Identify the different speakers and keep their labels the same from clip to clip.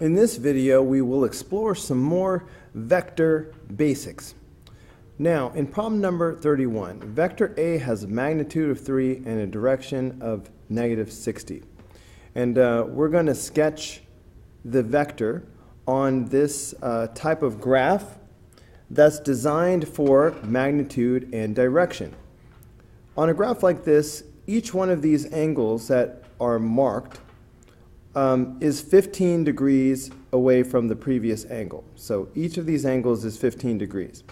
Speaker 1: In this video, we will explore some more vector basics. Now, in problem number 31, vector A has a magnitude of 3 and a direction of -60. And we're going to sketch the vector on this type of graph that's designed for magnitude and direction. On a graph like this, each one of these angles that are marked is 15 degrees away from the previous angle. So each of these angles is 15 degrees.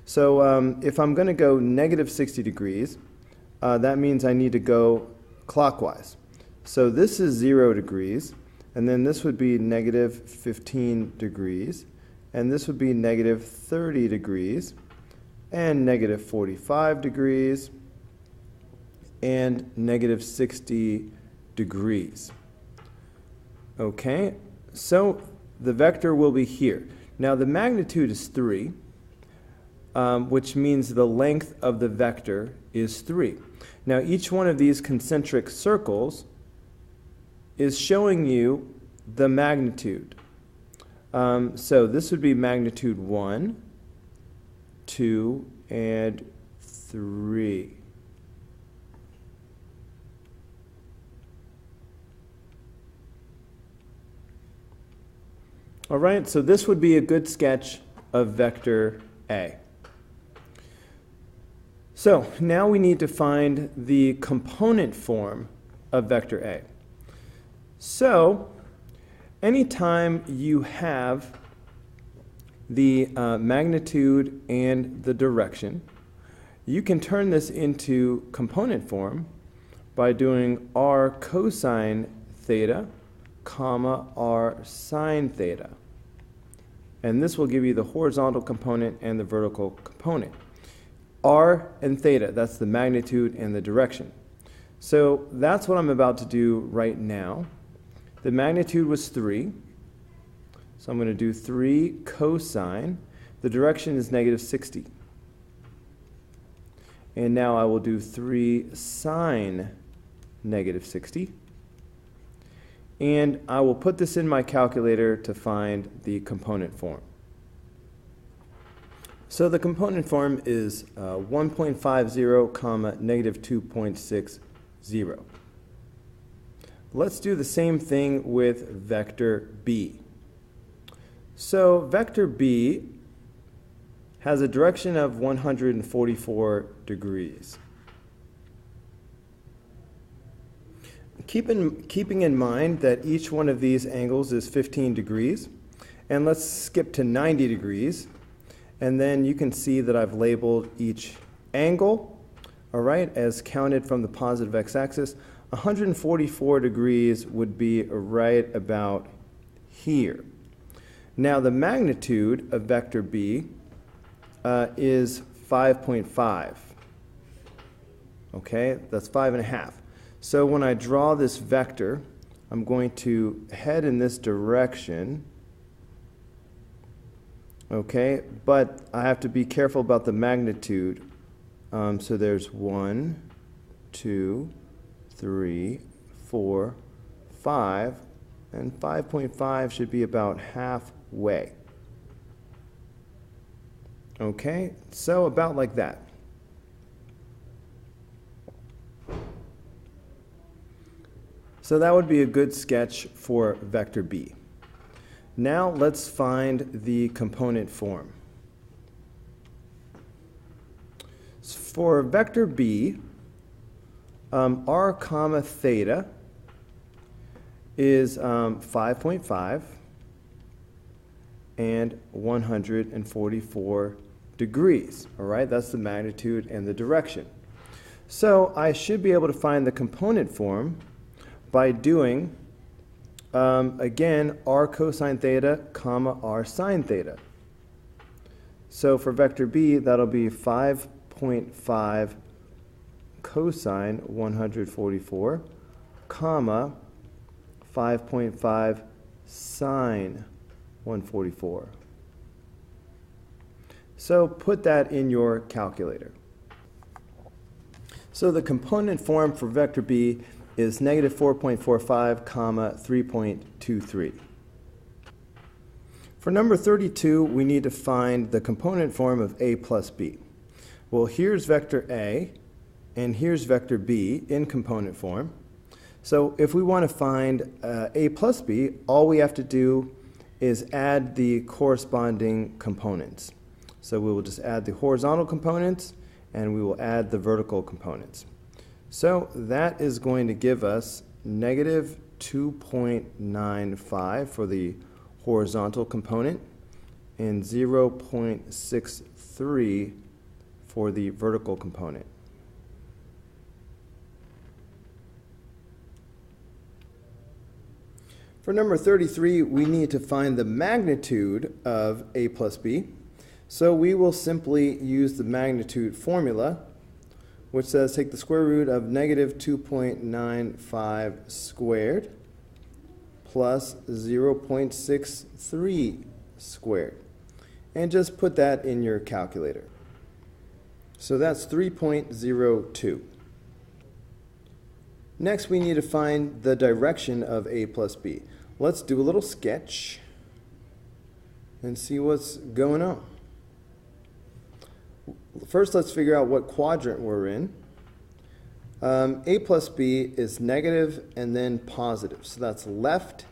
Speaker 1: So if I'm going to go -60 degrees, that means I need to go clockwise. So this is 0 degrees, and then this would be -15 degrees, and this would be -30 degrees, and -45 degrees, and -60 degrees. Okay, so the vector will be here. Now the magnitude is 3, which means the length of the vector is 3. Now each one of these concentric circles is showing you the magnitude. So this would be magnitude 1, 2, and 3. All right, so this would be a good sketch of vector A. So now we need to find the component form of vector A. So anytime you have the magnitude and the direction, you can turn this into component form by doing r cosine theta, comma r sine theta. And this will give you the horizontal component and the vertical component. R and theta, that's the magnitude and the direction. So that's what I'm about to do right now. The magnitude was 3. So I'm going to do 3 cosine. The direction is -60. And now I will do 3 sine -60. And I will put this in my calculator to find the component form. So the component form is 1.50, comma, -2.60. Let's do the same thing with vector B. So vector B has a direction of 144 degrees. Keeping in mind that each one of these angles is 15 degrees, and let's skip to 90 degrees, and then you can see that I've labeled each angle, all right, as counted from the positive x-axis. 144 degrees would be right about here. Now the magnitude of vector B is 5.5. Okay, that's 5.5. So when I draw this vector, I'm going to head in this direction, okay, but I have to be careful about the magnitude. So there's 1, 2, 3, 4, 5, and 5.5 should be about halfway. Okay, so about like that. So that would be a good sketch for vector B. Now let's find the component form. For vector B, r comma theta is 5.5 and 144 degrees. All right, that's the magnitude and the direction. So I should be able to find the component form by doing, again, r cosine theta, comma r sine theta. So for vector B, that'll be 5.5 cosine 144, comma 5.5 sine 144. So put that in your calculator. So the component form for vector B is -4.45, comma 3.23. For number 32, we need to find the component form of a plus b. Well, here's vector a, and here's vector b in component form. So if we want to find a plus b, all we have to do is add the corresponding components. So we will just add the horizontal components, and we will add the vertical components. So that is going to give us negative 2.95 for the horizontal component and 0.63 for the vertical component. For number 33, we need to find the magnitude of a plus b. So we will simply use the magnitude formula, which says take the square root of negative 2.95 squared plus 0.63 squared. And just put that in your calculator. So that's 3.02. Next, we need to find the direction of a plus b. Let's do a little sketch and see what's going on. First, let's figure out what quadrant we're in. A plus b is negative and then positive. So that's left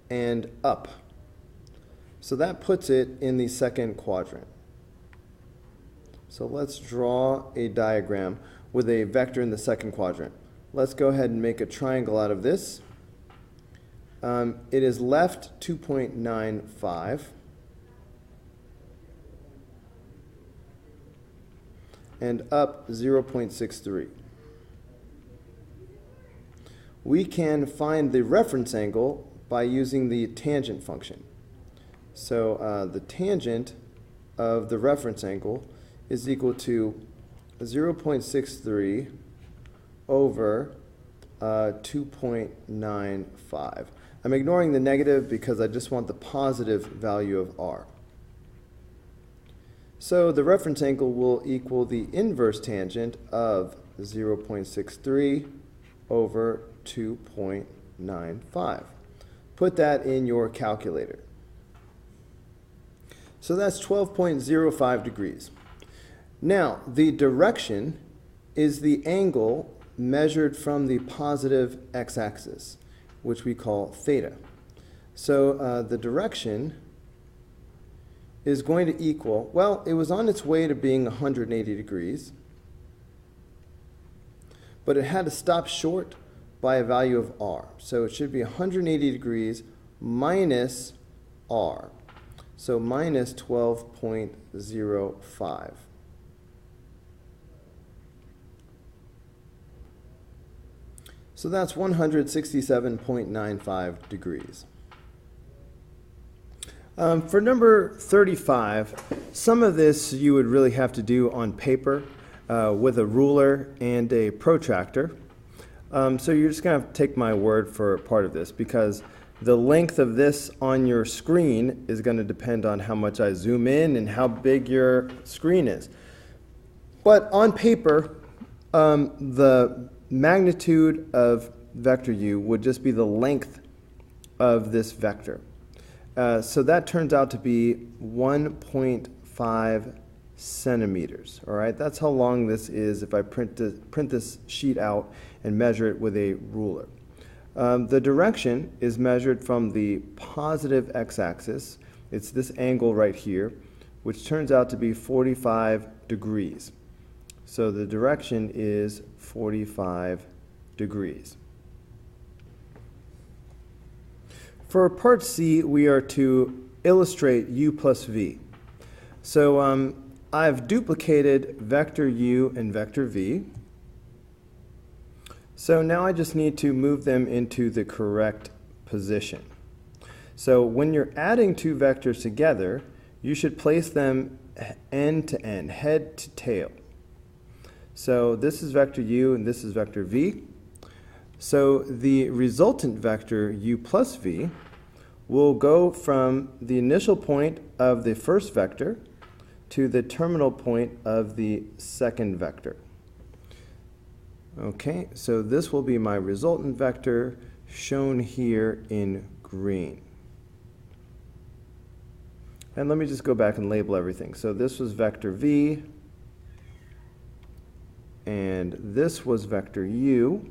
Speaker 1: and up. So that puts it in the second quadrant. So let's draw a diagram with a vector in the second quadrant. Let's go ahead and make a triangle out of this. It is left 2.95 and up 0.63. We can find the reference angle by using the tangent function. So the tangent of the reference angle is equal to 0.63 over 2.95. I'm ignoring the negative because I just want the positive value of r. So the reference angle will equal the inverse tangent of 0.63 over 2.95. Put that in your calculator. So that's 12.05 degrees. Now, the direction is the angle measured from the positive x-axis, which we call theta. So the direction is going to equal, well, it was on its way to being 180 degrees, but it had to stop short by a value of r. So it should be 180 degrees minus r. So minus 12.05. So that's 167.95 degrees. For number 35, some of this you would really have to do on paper with a ruler and a protractor. So you're just going to have to take my word for part of this, because the length of this on your screen is going to depend on how much I zoom in and how big your screen is. But on paper, the magnitude of vector u would just be the length of this vector. So that turns out to be 1.5 centimeters. All right, that's how long this is if I print this sheet out and measure it with a ruler. The direction is measured from the positive x-axis. It's this angle right here, which turns out to be 45 degrees. So the direction is 45 degrees. For part C, we are to illustrate u plus v. So I've duplicated vector u and vector v. So now I just need to move them into the correct position. So when you're adding two vectors together, you should place them end to end, head to tail. So this is vector u and this is vector v. So the resultant vector u plus v will go from the initial point of the first vector to the terminal point of the second vector. Okay, so this will be my resultant vector shown here in green. And let me just go back and label everything. So this was vector v, and this was vector u,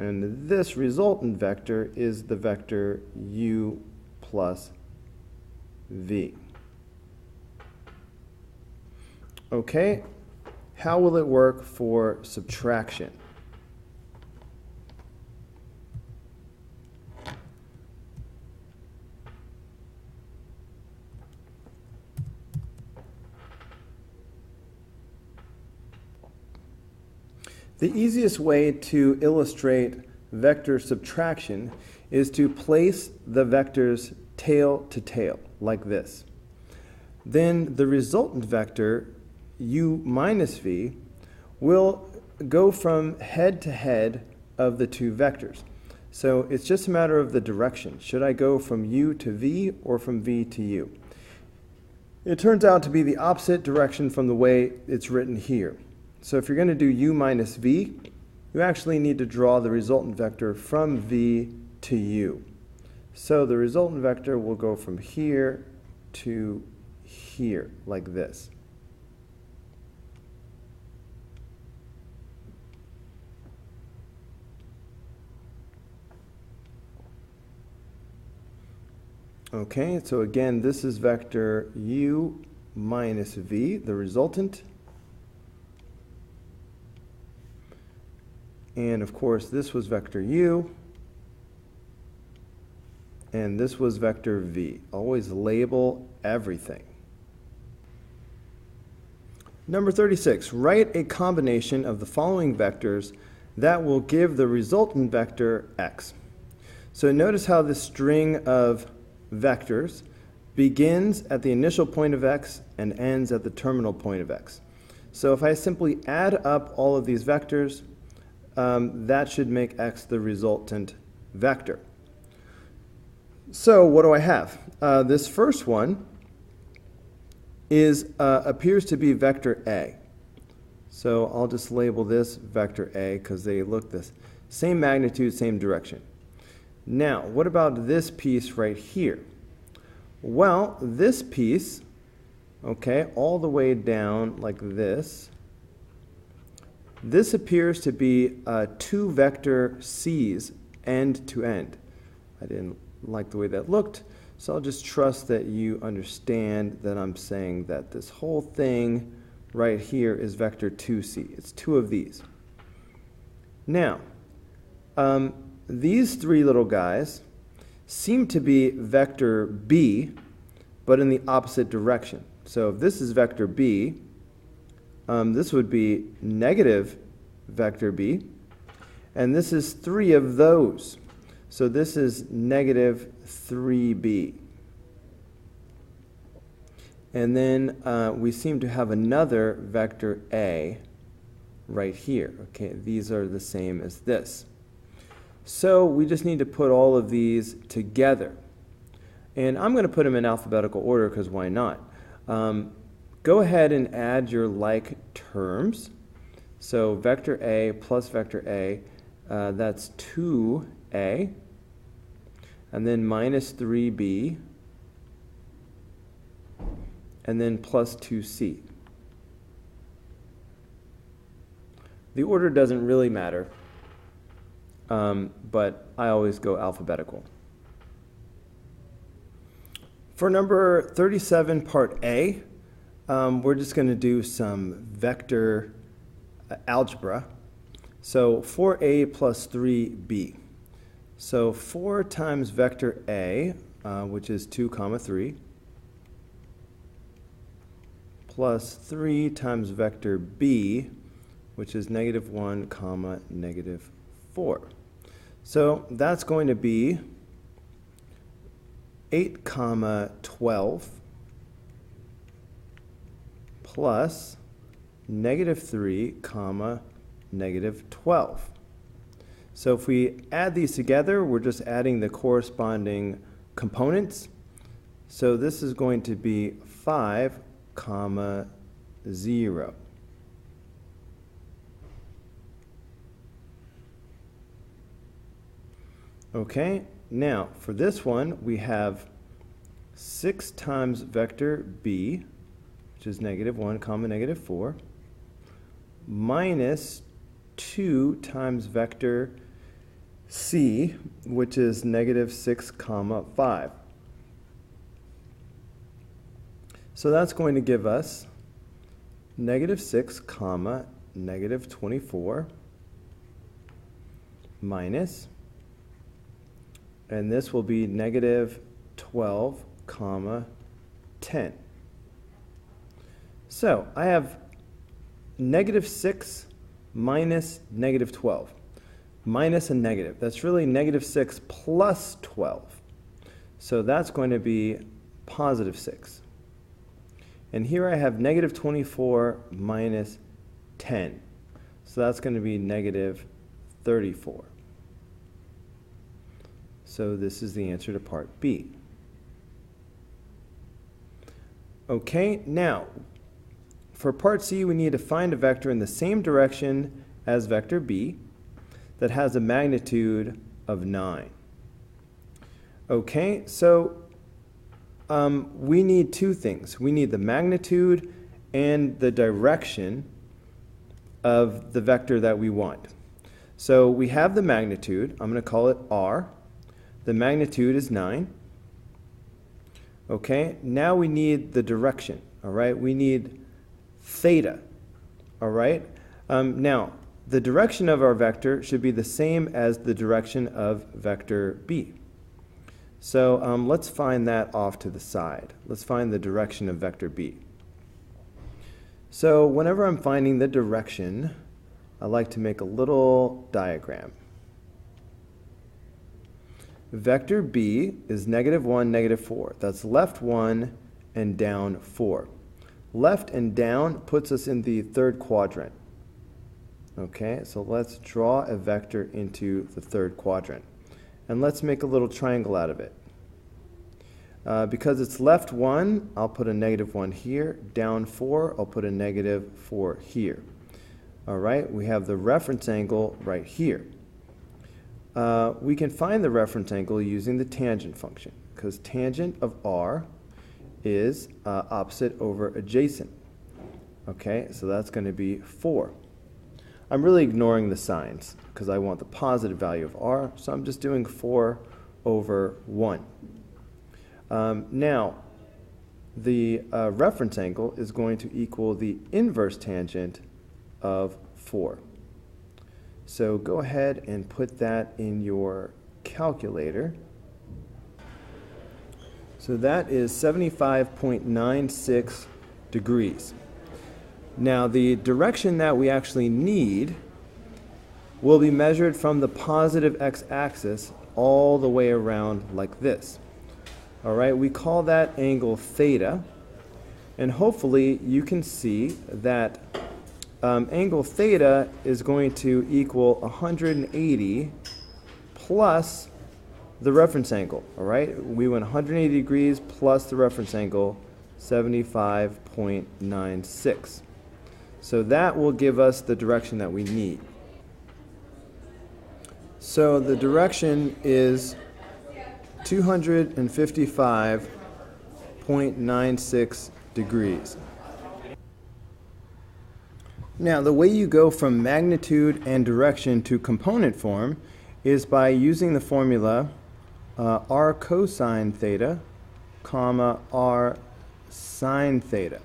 Speaker 1: and this resultant vector is the vector u plus v. Okay, how will it work for subtraction? The easiest way to illustrate vector subtraction is to place the vectors tail to tail, like this. Then the resultant vector, u minus v, will go from head to head of the two vectors. So it's just a matter of the direction. Should I go from u to v or from v to u? It turns out to be the opposite direction from the way it's written here. So if you're going to do u minus v, you actually need to draw the resultant vector from v to u. So the resultant vector will go from here to here, like this. Okay, so again, this is vector u minus v, the resultant. And of course, this was vector u, and this was vector v. Always label everything. Number 36, write a combination of the following vectors that will give the resultant vector x. So notice how this string of vectors begins at the initial point of x and ends at the terminal point of x. So if I simply add up all of these vectors, that should make x the resultant vector. So what do I have? This first one appears to be vector A. So I'll just label this vector A because they look the same magnitude, same direction. Now, what about this piece right here? Well, this piece, okay, all the way down like this, this appears to be two vector C's end to end. I didn't like the way that looked, so I'll just trust that you understand that I'm saying that this whole thing right here is vector 2C. It's two of these. Now, these three little guys seem to be vector B, but in the opposite direction. So if this is vector B, this would be negative vector b, and this is three of those. So this is negative 3b. And then we seem to have another vector a right here. Okay, these are the same as this. So we just need to put all of these together. And I'm going to put them in alphabetical order because why not? Go ahead and add your like terms. So vector A plus vector A, that's 2A, and then minus 3B, and then plus 2C. The order doesn't really matter, but I always go alphabetical. For number 37, part A, we're just going to do some vector algebra. So 4a plus 3b. So 4 times vector a, which is 2 comma 3, plus 3 times vector b, which is negative 1 comma negative 4. So that's going to be 8 comma 12 plus negative 3 comma negative 12. So if we add these together, we're just adding the corresponding components. So this is going to be 5 comma 0. Okay, now for this one, we have 6 times vector b, which is -1 comma -4, minus 2 times vector c, which is -6 comma 5. So that's going to give us -6 comma -24 minus, and this will be -12 comma 10. So I have -6 minus -12 minus a negative. That's really -6 plus 12. So that's going to be +6. And here I have -24 minus 10. So that's going to be -34. So this is the answer to part B. Okay, now for part C, we need to find a vector in the same direction as vector B that has a magnitude of 9. Okay, so we need two things. We need the magnitude and the direction of the vector that we want. So we have the magnitude. I'm going to call it R. The magnitude is 9. Okay, now we need the direction. All right, we need theta. All right, now the direction of our vector should be the same as the direction of vector B. So let's find that off to the side. Let's find the direction of vector B. So whenever I'm finding the direction, I like to make a little diagram. Vector B is -1, -4. That's left 1 and down 4. Left and down puts us in the third quadrant. Okay, so let's draw a vector into the third quadrant. And let's make a little triangle out of it. Because it's left 1, I'll put a -1 here. Down 4, I'll put a -4 here. All right, we have the reference angle right here. We can find the reference angle using the tangent function, because tangent of R is opposite over adjacent. Okay, so that's going to be 4. I'm really ignoring the signs because I want the positive value of R, so I'm just doing 4 over 1. Now, the reference angle is going to equal the inverse tangent of 4. So go ahead and put that in your calculator. So that is 75.96 degrees. Now the direction that we actually need will be measured from the positive x-axis all the way around like this. All right, we call that angle theta, and hopefully you can see that angle theta is going to equal 180 plus the reference angle. All right, we went 180 degrees plus the reference angle, 75.96. So that will give us the direction that we need. So the direction is 255.96 degrees. Now, the way you go from magnitude and direction to component form is by using the formula r cosine theta, comma r sine theta.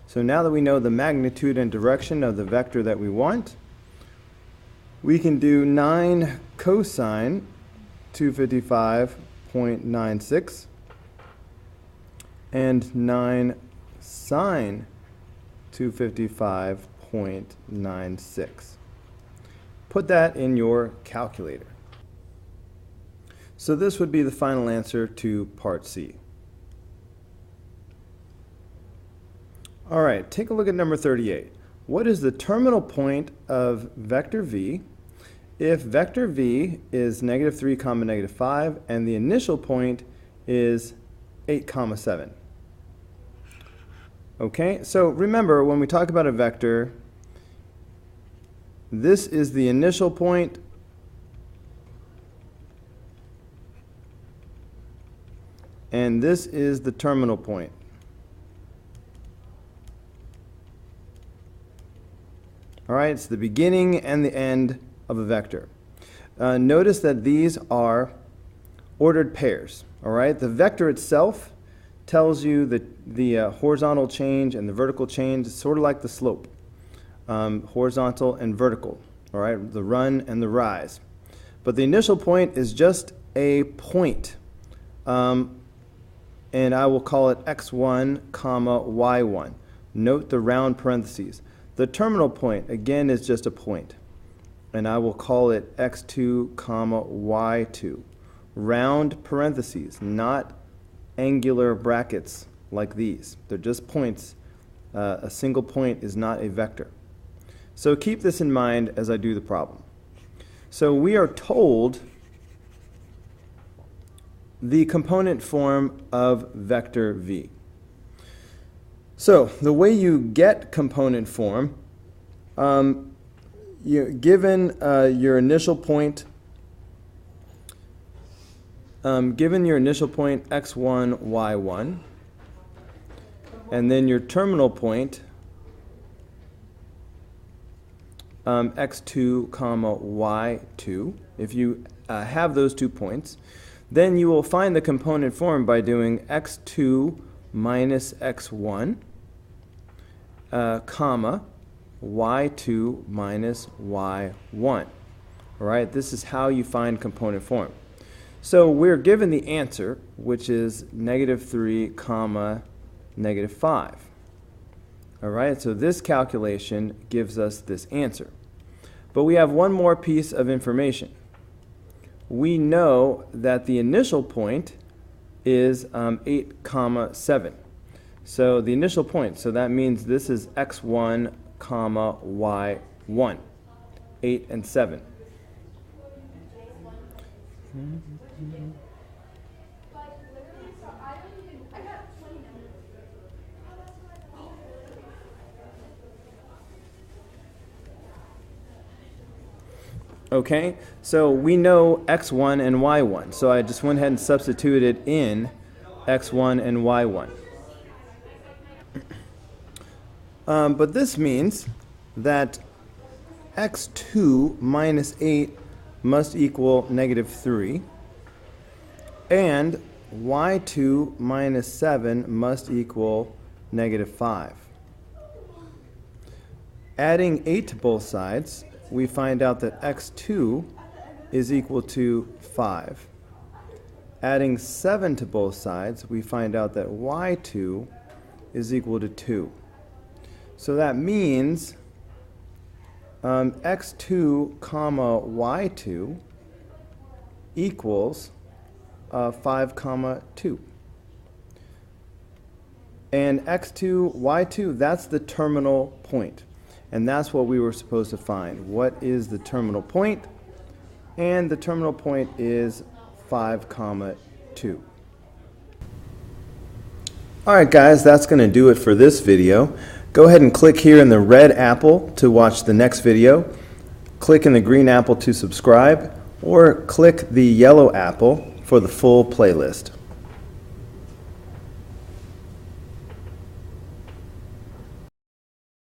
Speaker 1: So now that we know the magnitude and direction of the vector that we want, we can do 9 cosine 255.96 and 9 sine 255.96. Put that in your calculator. So this would be the final answer to part C. All right, take a look at number 38. What is the terminal point of vector v if vector v is -3, -5, and the initial point is 8, 7? Okay, so remember, when we talk about a vector, this is the initial point, and this is the terminal point. All right, it's the beginning and the end of a vector. Notice that these are ordered pairs. All right, the vector itself tells you the horizontal change and the vertical change. It's sort of like the slope, horizontal and vertical. All right, the run and the rise. But the initial point is just a point, and I will call it x1, comma y1. Note the round parentheses. The terminal point, again, is just a point, and I will call it x2, comma y2. Round parentheses, not angular brackets like these. They're just points. A single point is not a vector. So keep this in mind as I do the problem. So we are told the component form of vector v. So the way you get component form, given your initial point, x1, y1, and then your terminal point, x2, comma y2, if you have those 2 points, then you will find the component form by doing x2 minus x1, comma y2 minus y1. All right, this is how you find component form. So we're given the answer, which is -3, comma -5. All right, so this calculation gives us this answer. But we have one more piece of information. We know that the initial point is 8, comma 7. So the initial point, so that means this is x1, comma y1, 8 and 7. Okay, so we know x1 and y1, so I just went ahead and substituted in x1 and y1. But this means that x2 minus 8 must equal -3, and y2 minus 7 must equal -5. Adding 8 to both sides, we find out that x2 is equal to 5. Adding 7 to both sides, we find out that y2 is equal to 2. So that means x2, comma y2 equals 5, comma 2. And x2, y2, that's the terminal point. And that's what we were supposed to find. What is the terminal point? And the terminal point is 5, comma 2. Alright guys, that's going to do it for this video. Go ahead and click here in the red apple to watch the next video. Click in the green apple to subscribe, or click the yellow apple for the full playlist.